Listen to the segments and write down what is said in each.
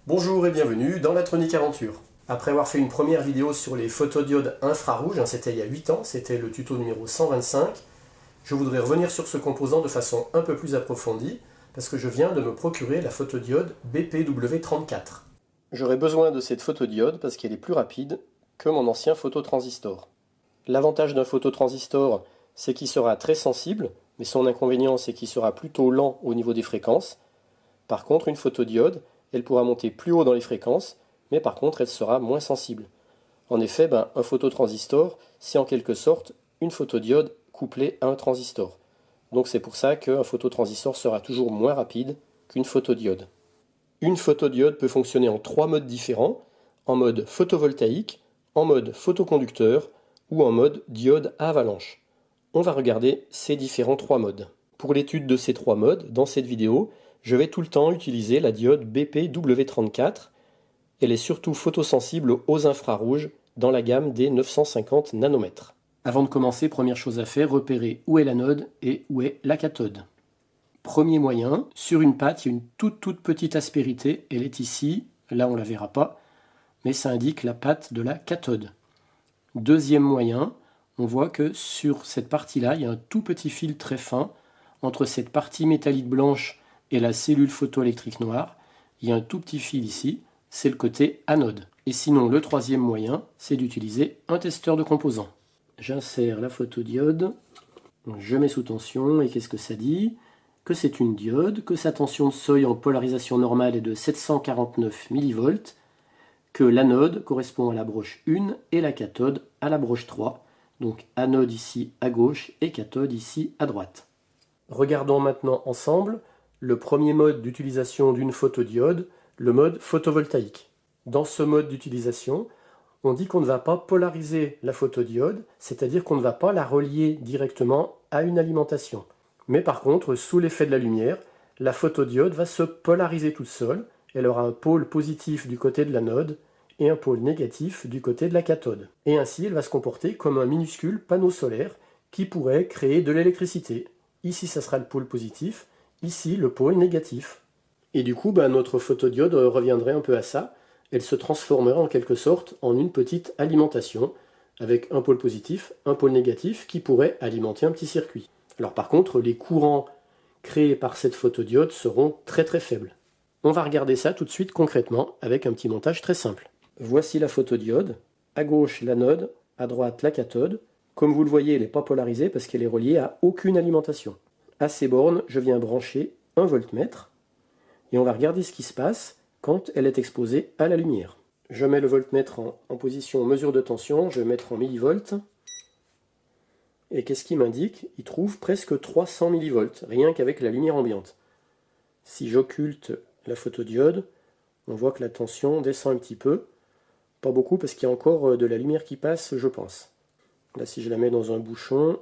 Bonjour et bienvenue dans la Tronic Aventure. Après avoir fait une première vidéo sur les photodiodes infrarouges, c'était il y a 8 ans, c'était le tuto numéro 125, je voudrais revenir sur ce composant de façon un peu plus approfondie, parce que je viens de me procurer la photodiode BPW34. J'aurai besoin de cette photodiode parce qu'elle est plus rapide que mon ancien phototransistor. L'avantage d'un phototransistor, c'est qu'il sera très sensible, mais son inconvénient, c'est qu'il sera plutôt lent au niveau des fréquences. Par contre, une photodiode, elle pourra monter plus haut dans les fréquences, mais par contre, elle sera moins sensible. En effet, un phototransistor, c'est en quelque sorte une photodiode couplée à un transistor. Donc c'est pour ça qu'un phototransistor sera toujours moins rapide qu'une photodiode. Une photodiode peut fonctionner en 3 modes différents, en mode photovoltaïque, en mode photoconducteur ou en mode diode à avalanche. On va regarder ces différents 3 modes. Pour l'étude de ces 3 modes, dans cette vidéo, je vais tout le temps utiliser la diode BPW34. Elle est surtout photosensible aux infrarouges dans la gamme des 950 nanomètres. Avant de commencer, première chose à faire, repérer où est l'anode et où est la cathode. Premier moyen, sur une patte, il y a une toute petite aspérité, elle est ici, là on ne la verra pas, mais ça indique la patte de la cathode. Deuxième moyen, on voit que sur cette partie-là, il y a un tout petit fil très fin entre cette partie métallique blanche et la cellule photoélectrique noire. Il y a un tout petit fil ici, c'est le côté anode. Et sinon, le troisième moyen, c'est d'utiliser un testeur de composants. J'insère la photodiode, je mets sous tension, et qu'est-ce que ça dit? Que c'est une diode, que sa tension de seuil en polarisation normale est de 749 mV, que l'anode correspond à la broche 1 et la cathode à la broche 3. Donc anode ici à gauche et cathode ici à droite. Regardons maintenant ensemble le premier mode d'utilisation d'une photodiode, le mode photovoltaïque. Dans ce mode d'utilisation, on dit qu'on ne va pas polariser la photodiode, c'est-à-dire qu'on ne va pas la relier directement à une alimentation. Mais par contre, sous l'effet de la lumière, la photodiode va se polariser toute seule. Elle aura un pôle positif du côté de l'anode et un pôle négatif du côté de la cathode. Et ainsi, elle va se comporter comme un minuscule panneau solaire qui pourrait créer de l'électricité. Ici, ça sera le pôle positif, ici, le pôle négatif. Et du coup, notre photodiode reviendrait un peu à ça. Elle se transformerait en quelque sorte en une petite alimentation, avec un pôle positif, un pôle négatif qui pourrait alimenter un petit circuit. Alors par contre, les courants créés par cette photodiode seront très faibles. On va regarder ça tout de suite concrètement avec un petit montage très simple. Voici la photodiode, à gauche l'anode, à droite la cathode. Comme vous le voyez, elle n'est pas polarisée parce qu'elle est reliée à aucune alimentation. À ces bornes, je viens brancher un voltmètre et on va regarder ce qui se passe quand elle est exposée à la lumière. Je mets le voltmètre en position mesure de tension, je vais mettre en millivolts. Et qu'est-ce qu'il m'indique? Il trouve presque 300 millivolts, rien qu'avec la lumière ambiante. Si j'occulte la photodiode, on voit que la tension descend un petit peu. Pas beaucoup parce qu'il y a encore de la lumière qui passe, je pense. Là, si je la mets dans un bouchon,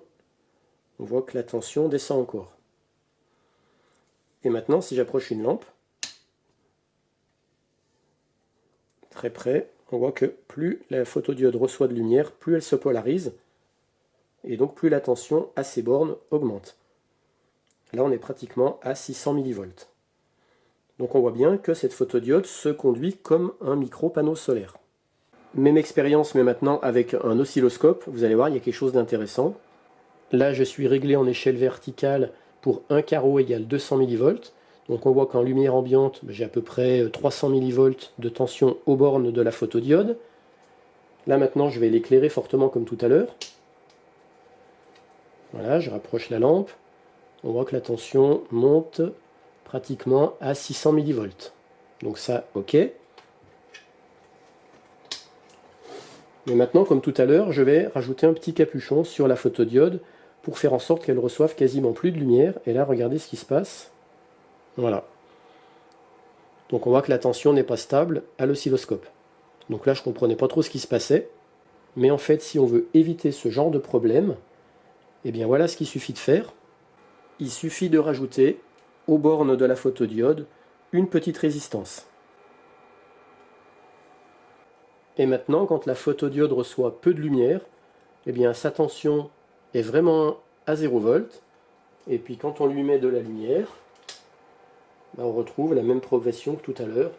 on voit que la tension descend encore. Et maintenant, si j'approche une lampe, très près, on voit que plus la photodiode reçoit de lumière, plus elle se polarise, et donc plus la tension à ces bornes augmente. Là, on est pratiquement à 600 millivolts. Donc on voit bien que cette photodiode se conduit comme un micro-panneau solaire. Même expérience, mais maintenant avec un oscilloscope. Vous allez voir, il y a quelque chose d'intéressant. Là, je suis réglé en échelle verticale pour 1 carreau égale 200 millivolts. Donc on voit qu'en lumière ambiante, j'ai à peu près 300 millivolts de tension aux bornes de la photodiode. Là maintenant, je vais l'éclairer fortement comme tout à l'heure. Voilà, je rapproche la lampe. On voit que la tension monte pratiquement à 600 millivolts. Donc ça, ok. Mais maintenant, comme tout à l'heure, je vais rajouter un petit capuchon sur la photodiode pour faire en sorte qu'elle reçoive quasiment plus de lumière. Et là, regardez ce qui se passe. Voilà. Donc on voit que la tension n'est pas stable à l'oscilloscope. Donc là, je ne comprenais pas trop ce qui se passait. Mais en fait, si on veut éviter ce genre de problème, eh bien voilà ce qu'il suffit de faire. Il suffit de rajouter aux bornes de la photodiode une petite résistance. Et maintenant, quand la photodiode reçoit peu de lumière, eh bien sa tension est vraiment à 0 volt. Et puis quand on lui met de la lumière, on retrouve la même progression que tout à l'heure.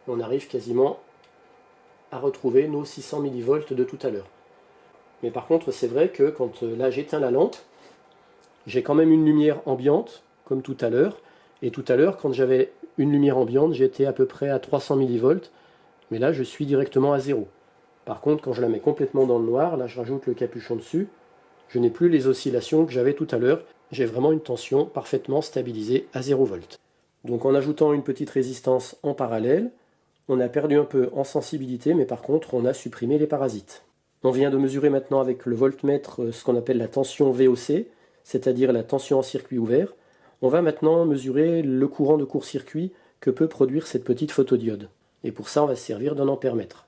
On arrive quasiment à retrouver nos 600 mV de tout à l'heure. Mais par contre, c'est vrai que quand là j'éteins la lampe, j'ai quand même une lumière ambiante, comme tout à l'heure. Et tout à l'heure, quand j'avais une lumière ambiante, j'étais à peu près à 300 mV. Mais là, je suis directement à 0. Par contre, quand je la mets complètement dans le noir, là je rajoute le capuchon dessus, je n'ai plus les oscillations que j'avais tout à l'heure. J'ai vraiment une tension parfaitement stabilisée à 0 V. Donc en ajoutant une petite résistance en parallèle, on a perdu un peu en sensibilité, mais par contre on a supprimé les parasites. On vient de mesurer maintenant avec le voltmètre ce qu'on appelle la tension VOC, c'est-à-dire la tension en circuit ouvert. On va maintenant mesurer le courant de court-circuit que peut produire cette petite photodiode. Et pour ça, on va se servir d'un ampèremètre.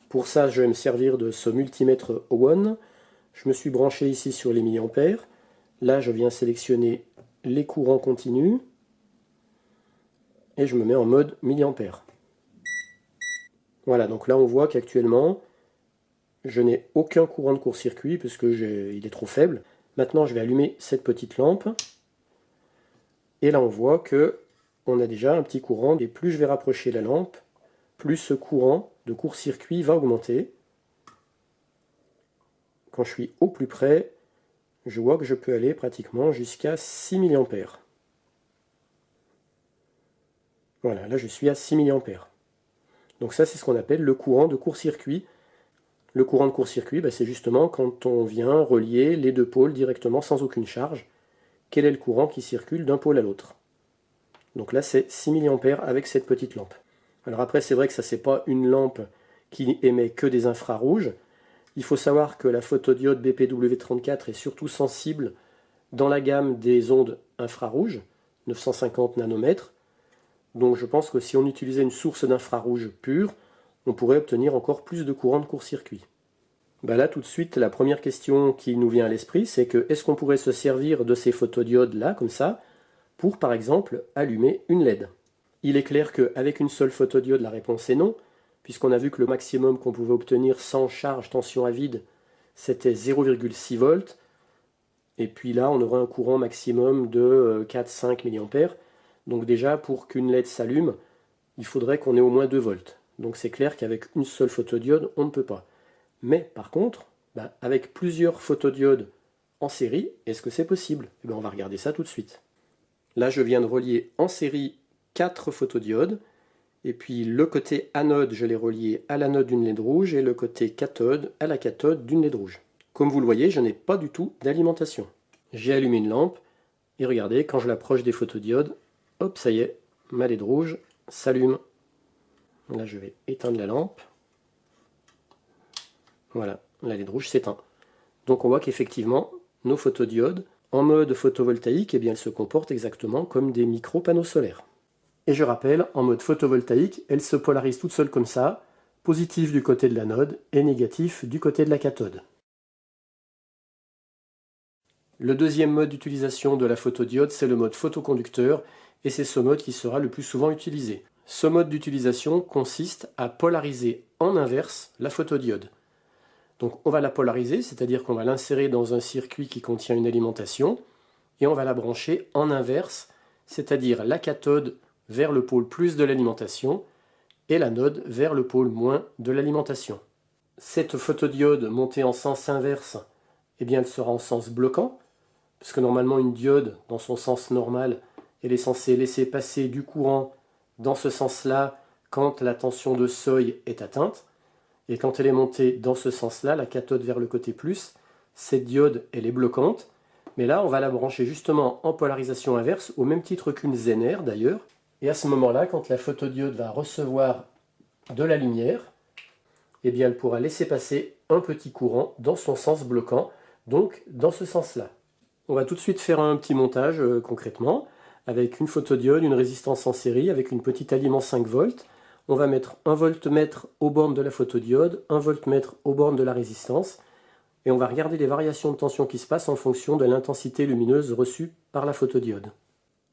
Pour ça, je vais me servir de ce multimètre Owen. Je me suis branché ici sur les milliampères. Là, je viens sélectionner les courants continus. Et je me mets en mode milliampères. Voilà, donc là on voit qu'actuellement, je n'ai aucun courant de court-circuit puisque il est trop faible. Maintenant, je vais allumer cette petite lampe. Et là, on voit que on a déjà un petit courant. Et plus je vais rapprocher la lampe, plus ce courant de court-circuit va augmenter. Quand je suis au plus près, je vois que je peux aller pratiquement jusqu'à 6 mA. Voilà, là je suis à 6 mA. Donc ça, c'est ce qu'on appelle le courant de court-circuit. Le courant de court-circuit, c'est justement quand on vient relier les deux pôles directement sans aucune charge. Quel est le courant qui circule d'un pôle à l'autre? Donc là, c'est 6 mA avec cette petite lampe. Alors après, c'est vrai que ça, c'est pas une lampe qui émet que des infrarouges. Il faut savoir que la photodiode BPW34 est surtout sensible dans la gamme des ondes infrarouges, 950 nanomètres. Donc je pense que si on utilisait une source d'infrarouge pure, on pourrait obtenir encore plus de courant de court-circuit. Là tout de suite, la première question qui nous vient à l'esprit, c'est que est-ce qu'on pourrait se servir de ces photodiodes là, comme ça, pour par exemple allumer une LED? Il est clair qu'avec une seule photodiode, la réponse est non, puisqu'on a vu que le maximum qu'on pouvait obtenir sans charge tension à vide, c'était 0,6 volts. Et puis là, on aurait un courant maximum de 4-5 mA. Donc déjà, pour qu'une LED s'allume, il faudrait qu'on ait au moins 2 volts. Donc c'est clair qu'avec une seule photodiode, on ne peut pas. Mais par contre, avec plusieurs photodiodes en série, est-ce que c'est possible? On va regarder ça tout de suite. Là, je viens de relier en série 4 photodiodes. Et puis le côté anode, je l'ai relié à l'anode d'une LED rouge et le côté cathode à la cathode d'une LED rouge. Comme vous le voyez, je n'ai pas du tout d'alimentation. J'ai allumé une lampe et regardez, quand je l'approche des photodiodes, hop, ça y est, ma LED rouge s'allume. Là, je vais éteindre la lampe. Voilà, la LED rouge s'éteint. Donc on voit qu'effectivement, nos photodiodes, en mode photovoltaïque, elles se comportent exactement comme des micro-panneaux solaires. Et je rappelle, en mode photovoltaïque, elles se polarisent toutes seules comme ça, positif du côté de l'anode et négatif du côté de la cathode. Le deuxième mode d'utilisation de la photodiode, c'est le mode photoconducteur, et c'est ce mode qui sera le plus souvent utilisé. Ce mode d'utilisation consiste à polariser en inverse la photodiode. Donc on va la polariser, c'est-à-dire qu'on va l'insérer dans un circuit qui contient une alimentation, et on va la brancher en inverse, c'est-à-dire la cathode vers le pôle plus de l'alimentation, et l'anode vers le pôle moins de l'alimentation. Cette photodiode montée en sens inverse, elle sera en sens bloquant, parce que normalement une diode, dans son sens normal, elle est censée laisser passer du courant dans ce sens-là quand la tension de seuil est atteinte. Et quand elle est montée dans ce sens-là, la cathode vers le côté plus, cette diode, elle est bloquante. Mais là, on va la brancher justement en polarisation inverse, au même titre qu'une Zener d'ailleurs. Et à ce moment-là, quand la photodiode va recevoir de la lumière, elle pourra laisser passer un petit courant dans son sens bloquant, donc dans ce sens-là. On va tout de suite faire un petit montage concrètement, avec une photodiode, une résistance en série, avec une petite aliment 5 volts. On va mettre un voltmètre aux bornes de la photodiode, un voltmètre aux bornes de la résistance, et on va regarder les variations de tension qui se passent en fonction de l'intensité lumineuse reçue par la photodiode.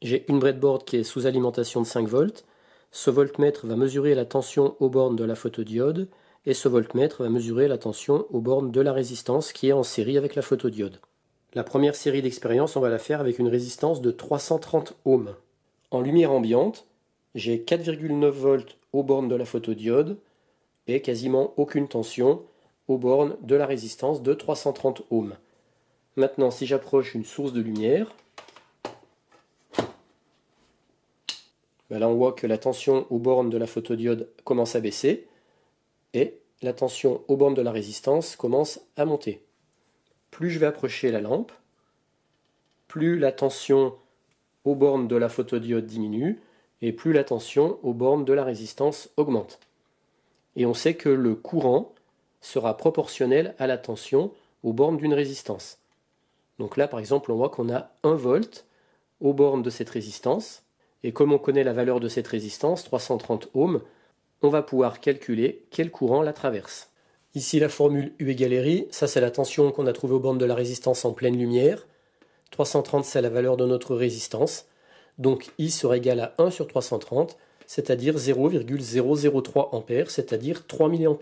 J'ai une breadboard qui est sous alimentation de 5 volts. Ce voltmètre va mesurer la tension aux bornes de la photodiode, et ce voltmètre va mesurer la tension aux bornes de la résistance qui est en série avec la photodiode. La première série d'expériences, on va la faire avec une résistance de 330 ohms. En lumière ambiante, j'ai 4,9 volts aux bornes de la photodiode et quasiment aucune tension aux bornes de la résistance de 330 ohms. Maintenant, si j'approche une source de lumière, là on voit que la tension aux bornes de la photodiode commence à baisser et la tension aux bornes de la résistance commence à monter. Plus je vais approcher la lampe, plus la tension aux bornes de la photodiode diminue et plus la tension aux bornes de la résistance augmente. Et on sait que le courant sera proportionnel à la tension aux bornes d'une résistance. Donc là par exemple on voit qu'on a 1 volt aux bornes de cette résistance, et comme on connaît la valeur de cette résistance, 330 ohms, on va pouvoir calculer quel courant la traverse. Ici la formule U égale RI, ça c'est la tension qu'on a trouvée aux bornes de la résistance en pleine lumière. 330 c'est la valeur de notre résistance, donc I sera égal à 1 sur 330, c'est-à-dire 0,003 A, c'est-à-dire 3 mA.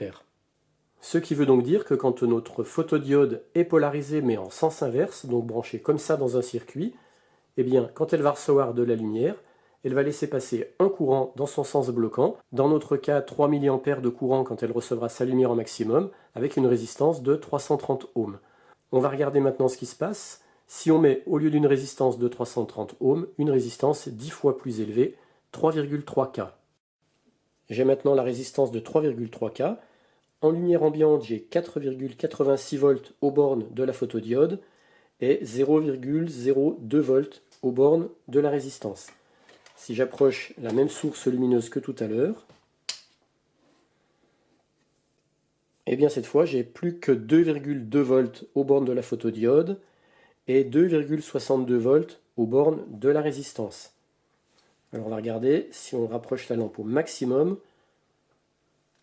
Ce qui veut donc dire que quand notre photodiode est polarisée mais en sens inverse, donc branchée comme ça dans un circuit, eh bien quand elle va recevoir de la lumière, elle va laisser passer un courant dans son sens bloquant, dans notre cas 3 mA de courant quand elle recevra sa lumière en maximum, avec une résistance de 330 ohms. On va regarder maintenant ce qui se passe si on met au lieu d'une résistance de 330 ohms, une résistance 10 fois plus élevée, 3,3 K. J'ai maintenant la résistance de 3,3 K. En lumière ambiante, j'ai 4,86 volts aux bornes de la photodiode et 0,02 volts aux bornes de la résistance. Si j'approche la même source lumineuse que tout à l'heure, eh bien cette fois j'ai plus que 2,2 volts aux bornes de la photodiode et 2,62 volts aux bornes de la résistance. Alors on va regarder, si on rapproche la lampe au maximum,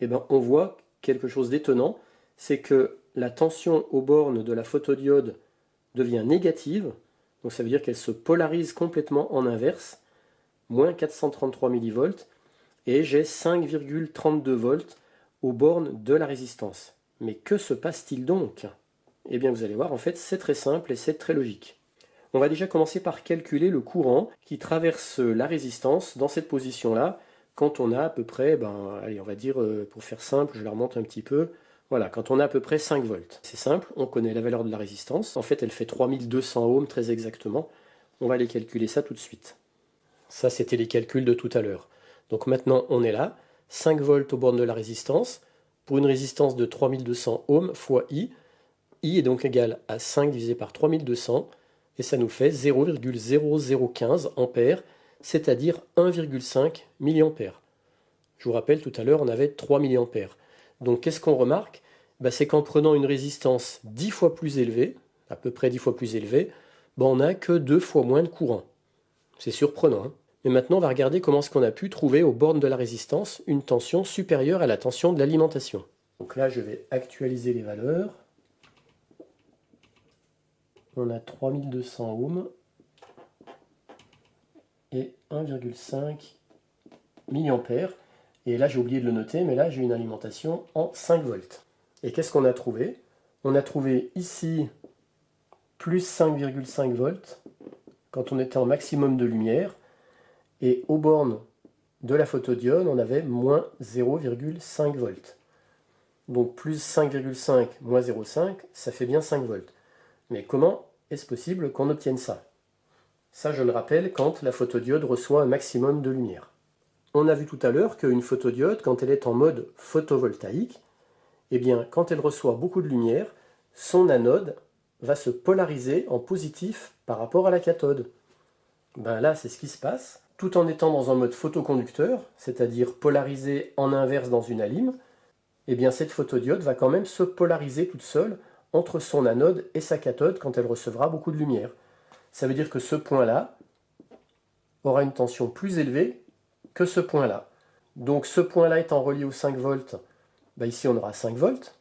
eh bien on voit quelque chose d'étonnant, c'est que la tension aux bornes de la photodiode devient négative, donc ça veut dire qu'elle se polarise complètement en inverse, moins 433 mV, et j'ai 5,32 volts aux bornes de la résistance. Mais que se passe-t-il donc? Eh bien vous allez voir, en fait c'est très simple et c'est très logique. On va déjà commencer par calculer le courant qui traverse la résistance dans cette position-là, quand on a à peu près, allez, on va dire, pour faire simple, je la remonte un petit peu, voilà, quand on a à peu près 5 volts. C'est simple, on connaît la valeur de la résistance, en fait elle fait 3200 ohms très exactement, on va aller calculer ça tout de suite. Ça c'était les calculs de tout à l'heure. Donc maintenant on est là, 5 volts aux bornes de la résistance, pour une résistance de 3200 ohms fois I, I est donc égal à 5 divisé par 3200, et ça nous fait 0,0015 ampères, c'est-à-dire 1,5 mA. Je vous rappelle, tout à l'heure, on avait 3 mA. Donc qu'est-ce qu'on remarque? C'est qu'en prenant une résistance 10 fois plus élevée, à peu près 10 fois plus élevée, on n'a que 2 fois moins de courant. C'est surprenant, hein? Mais maintenant, on va regarder comment est-ce qu'on a pu trouver aux bornes de la résistance une tension supérieure à la tension de l'alimentation. Donc là, je vais actualiser les valeurs. On a 3200 ohms et 1,5 mA. Et là, j'ai oublié de le noter, mais là, j'ai une alimentation en 5 volts. Et qu'est-ce qu'on a trouvé? On a trouvé ici plus 5,5 volts quand on était en maximum de lumière. Et aux bornes de la photodiode, on avait moins 0,5 volts. Donc plus 5,5 moins 0,5, ça fait bien 5 volts. Mais comment est-ce possible qu'on obtienne ça? Ça, je le rappelle, quand la photodiode reçoit un maximum de lumière. On a vu tout à l'heure qu'une photodiode, quand elle est en mode photovoltaïque, eh bien, quand elle reçoit beaucoup de lumière, son anode va se polariser en positif par rapport à la cathode. Là, c'est ce qui se passe. Tout en étant dans un mode photoconducteur, c'est-à-dire polarisé en inverse dans une alim, eh bien cette photodiode va quand même se polariser toute seule entre son anode et sa cathode quand elle recevra beaucoup de lumière. Ça veut dire que ce point-là aura une tension plus élevée que ce point-là. Donc ce point-là étant relié aux 5 volts, ici on aura 5 volts.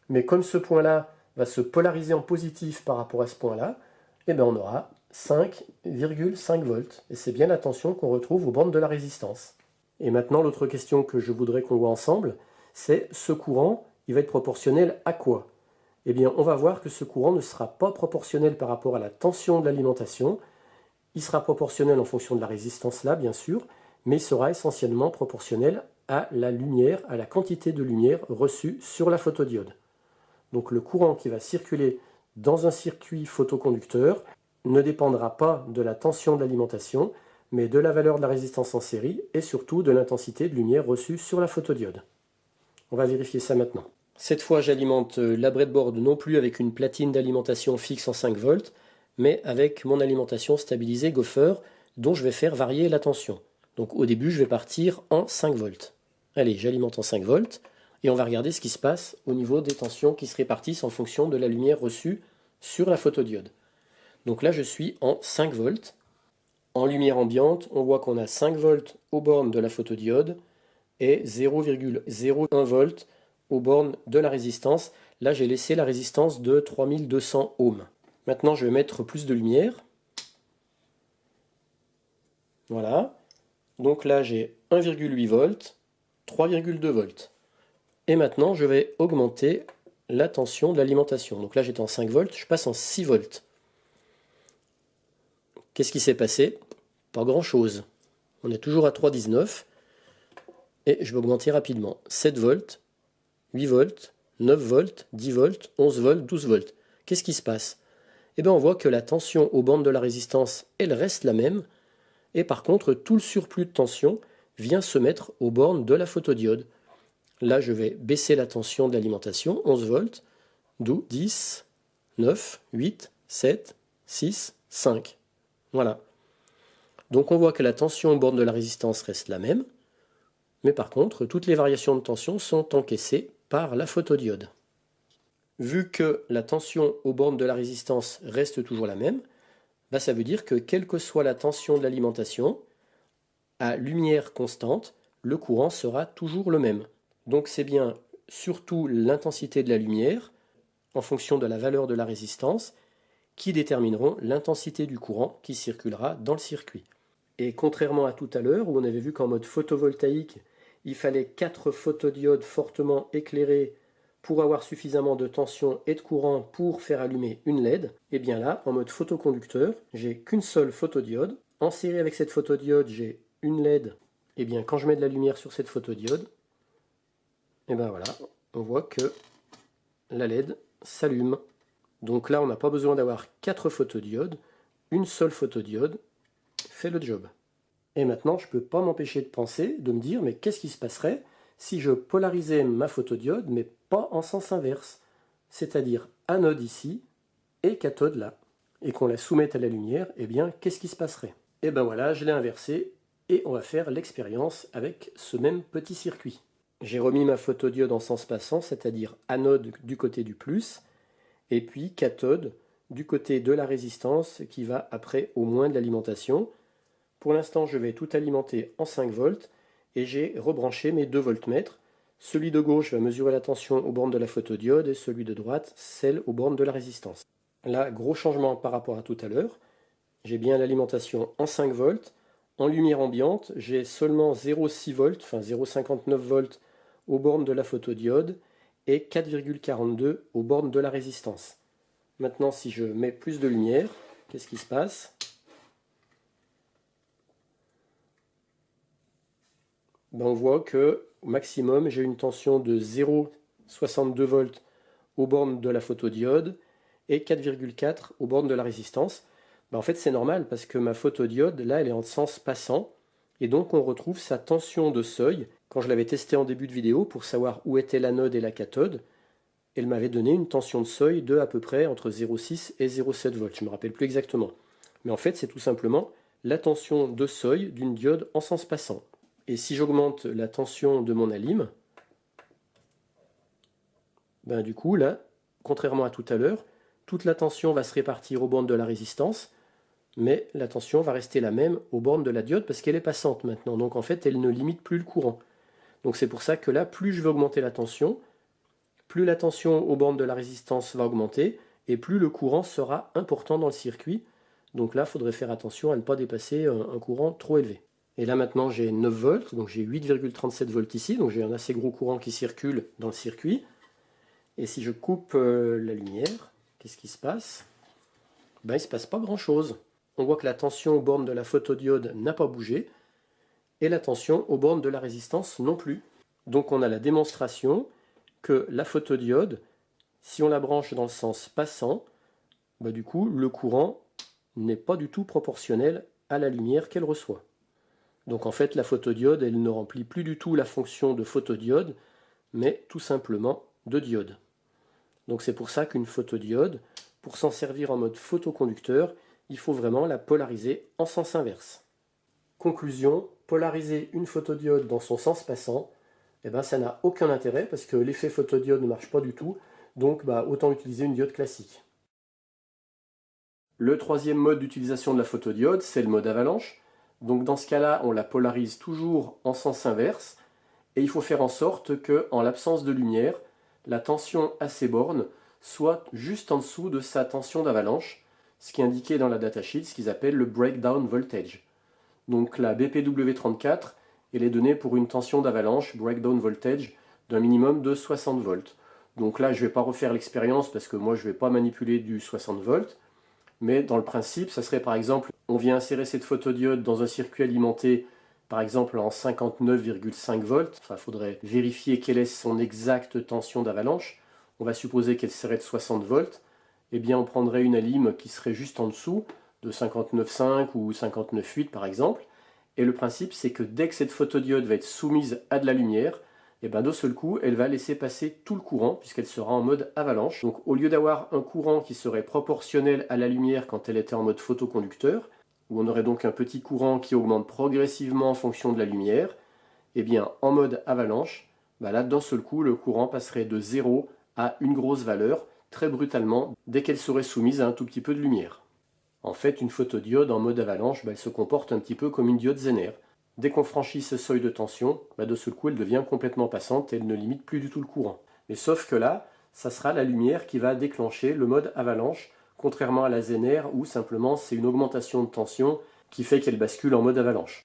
Mais comme ce point-là va se polariser en positif par rapport à ce point-là, on aura 5,5 volts. Et c'est bien la tension qu'on retrouve aux bornes de la résistance. Et maintenant, l'autre question que je voudrais qu'on voit ensemble, c'est ce courant, il va être proportionnel à quoi? Eh bien, on va voir que ce courant ne sera pas proportionnel par rapport à la tension de l'alimentation. Il sera proportionnel en fonction de la résistance là, bien sûr, mais il sera essentiellement proportionnel à la lumière, à la quantité de lumière reçue sur la photodiode. Donc le courant qui va circuler dans un circuit photoconducteur ne dépendra pas de la tension de l'alimentation, mais de la valeur de la résistance en série et surtout de l'intensité de lumière reçue sur la photodiode. On va vérifier ça maintenant. Cette fois, j'alimente la breadboard non plus avec une platine d'alimentation fixe en 5 volts, mais avec mon alimentation stabilisée Gopher, dont je vais faire varier la tension. Donc au début, je vais partir en 5 volts. Allez, j'alimente en 5 volts, et on va regarder ce qui se passe au niveau des tensions qui se répartissent en fonction de la lumière reçue sur la photodiode. Donc là, je suis en 5 volts. En lumière ambiante, on voit qu'on a 5 volts aux bornes de la photodiode et 0,01 volts aux bornes de la résistance. Là, j'ai laissé la résistance de 3200 ohms. Maintenant, je vais mettre plus de lumière. Voilà. Donc là, j'ai 1,8 volts, 3,2 volts. Et maintenant, je vais augmenter la tension de l'alimentation. Donc là, j'étais en 5 volts, je passe en 6 volts. Qu'est-ce qui s'est passé? Pas grand-chose. On est toujours à 3,19. Et je vais augmenter rapidement. 7 volts, 8 volts, 9 volts, 10 volts, 11 volts, 12 volts. Qu'est-ce qui se passe? Eh bien, on voit que la tension aux bornes de la résistance, elle reste la même. Et par contre, tout le surplus de tension vient se mettre aux bornes de la photodiode. Là, je vais baisser la tension de l'alimentation, 11 volts, 12, 10, 9, 8, 7, 6, 5. Voilà. Donc on voit que la tension aux bornes de la résistance reste la même, mais par contre, toutes les variations de tension sont encaissées par la photodiode. Vu que la tension aux bornes de la résistance reste toujours la même, ça veut dire que quelle que soit la tension de l'alimentation, à lumière constante, le courant sera toujours le même. Donc c'est bien surtout l'intensité de la lumière, en fonction de la valeur de la résistance, qui détermineront l'intensité du courant qui circulera dans le circuit. Et contrairement à tout à l'heure, où on avait vu qu'en mode photovoltaïque, il fallait 4 photodiodes fortement éclairées pour avoir suffisamment de tension et de courant pour faire allumer une LED, et bien là, en mode photoconducteur, j'ai qu'une seule photodiode. En série avec cette photodiode, j'ai une LED. Et bien quand je mets de la lumière sur cette photodiode, et bien voilà, on voit que la LED s'allume. Donc là, on n'a pas besoin d'avoir 4 photodiodes, une seule photodiode fait le job. Et maintenant, je ne peux pas m'empêcher de penser, de me dire, mais qu'est-ce qui se passerait si je polarisais ma photodiode, mais pas en sens inverse, c'est-à-dire anode ici et cathode là, et qu'on la soumette à la lumière, eh bien, qu'est-ce qui se passerait? Et ben voilà, je l'ai inversé, et on va faire l'expérience avec ce même petit circuit. J'ai remis ma photodiode en sens passant, c'est-à-dire anode du côté du plus, et puis cathode du côté de la résistance qui va après au moins de l'alimentation. Pour l'instant, je vais tout alimenter en 5 volts et j'ai rebranché mes 2 voltmètres. Celui de gauche va mesurer la tension aux bornes de la photodiode et celui de droite, celle aux bornes de la résistance. Là, gros changement par rapport à tout à l'heure. J'ai bien l'alimentation en 5 volts. En lumière ambiante, j'ai seulement 0,6 volts, enfin 0,59 volts aux bornes de la photodiode et 4,42 aux bornes de la résistance. Maintenant, si je mets plus de lumière, qu'est-ce qui se passe? On voit que au maximum, j'ai une tension de 0,62 volts aux bornes de la photodiode et 4,4 aux bornes de la résistance. En fait, c'est normal parce que ma photodiode, là, elle est en sens passant. Et donc, on retrouve sa tension de seuil. Quand je l'avais testé en début de vidéo pour savoir où était l'anode et la cathode, elle m'avait donné une tension de seuil de à peu près entre 0,6 et 0,7 volts. Je ne me rappelle plus exactement. Mais en fait, c'est tout simplement la tension de seuil d'une diode en sens passant. Et si j'augmente la tension de mon alim, du coup, là, contrairement à tout à l'heure, toute la tension va se répartir aux bornes de la résistance, mais la tension va rester la même aux bornes de la diode parce qu'elle est passante maintenant. Donc en fait, elle ne limite plus le courant. Donc c'est pour ça que là, plus je vais augmenter la tension, plus la tension aux bornes de la résistance va augmenter, et plus le courant sera important dans le circuit. Donc là, il faudrait faire attention à ne pas dépasser un courant trop élevé. Et là maintenant, j'ai 9 volts, donc j'ai 8,37 volts ici, donc j'ai un assez gros courant qui circule dans le circuit. Et si je coupe la lumière, qu'est-ce qui se passe? Il ne se passe pas grand-chose. On voit que la tension aux bornes de la photodiode n'a pas bougé, et la tension aux bornes de la résistance non plus. Donc on a la démonstration que la photodiode, si on la branche dans le sens passant, du coup le courant n'est pas du tout proportionnel à la lumière qu'elle reçoit. Donc en fait la photodiode, elle ne remplit plus du tout la fonction de photodiode, mais tout simplement de diode. Donc c'est pour ça qu'une photodiode, pour s'en servir en mode photoconducteur, il faut vraiment la polariser en sens inverse. Conclusion, polariser une photodiode dans son sens passant, ça n'a aucun intérêt parce que l'effet photodiode ne marche pas du tout, donc autant utiliser une diode classique. Le troisième mode d'utilisation de la photodiode, c'est le mode avalanche. Donc dans ce cas-là, on la polarise toujours en sens inverse, et il faut faire en sorte que, en l'absence de lumière, la tension à ces bornes soit juste en dessous de sa tension d'avalanche, ce qui est indiqué dans la datasheet, ce qu'ils appellent le breakdown voltage. Donc la BPW34, elle est donnée pour une tension d'avalanche, breakdown voltage, d'un minimum de 60 volts. Donc là, je ne vais pas refaire l'expérience parce que moi, je ne vais pas manipuler du 60 volts. Mais dans le principe, ça serait par exemple, on vient insérer cette photodiode dans un circuit alimenté, par exemple en 59,5 volts. Enfin, il faudrait vérifier quelle est son exacte tension d'avalanche. On va supposer qu'elle serait de 60 volts. Eh bien, on prendrait une alim qui serait juste en dessous, de 59,5 ou 59,8 par exemple. Et le principe, c'est que dès que cette photodiode va être soumise à de la lumière, d'un seul coup, elle va laisser passer tout le courant, puisqu'elle sera en mode avalanche. Donc au lieu d'avoir un courant qui serait proportionnel à la lumière quand elle était en mode photoconducteur, où on aurait donc un petit courant qui augmente progressivement en fonction de la lumière, en mode avalanche, là d'un seul coup, le courant passerait de 0 à une grosse valeur, très brutalement, dès qu'elle serait soumise à un tout petit peu de lumière. En fait, une photodiode en mode avalanche, elle se comporte un petit peu comme une diode Zener. Dès qu'on franchit ce seuil de tension, de ce coup, elle devient complètement passante et elle ne limite plus du tout le courant. Mais sauf que là, ça sera la lumière qui va déclencher le mode avalanche, contrairement à la Zener où simplement c'est une augmentation de tension qui fait qu'elle bascule en mode avalanche.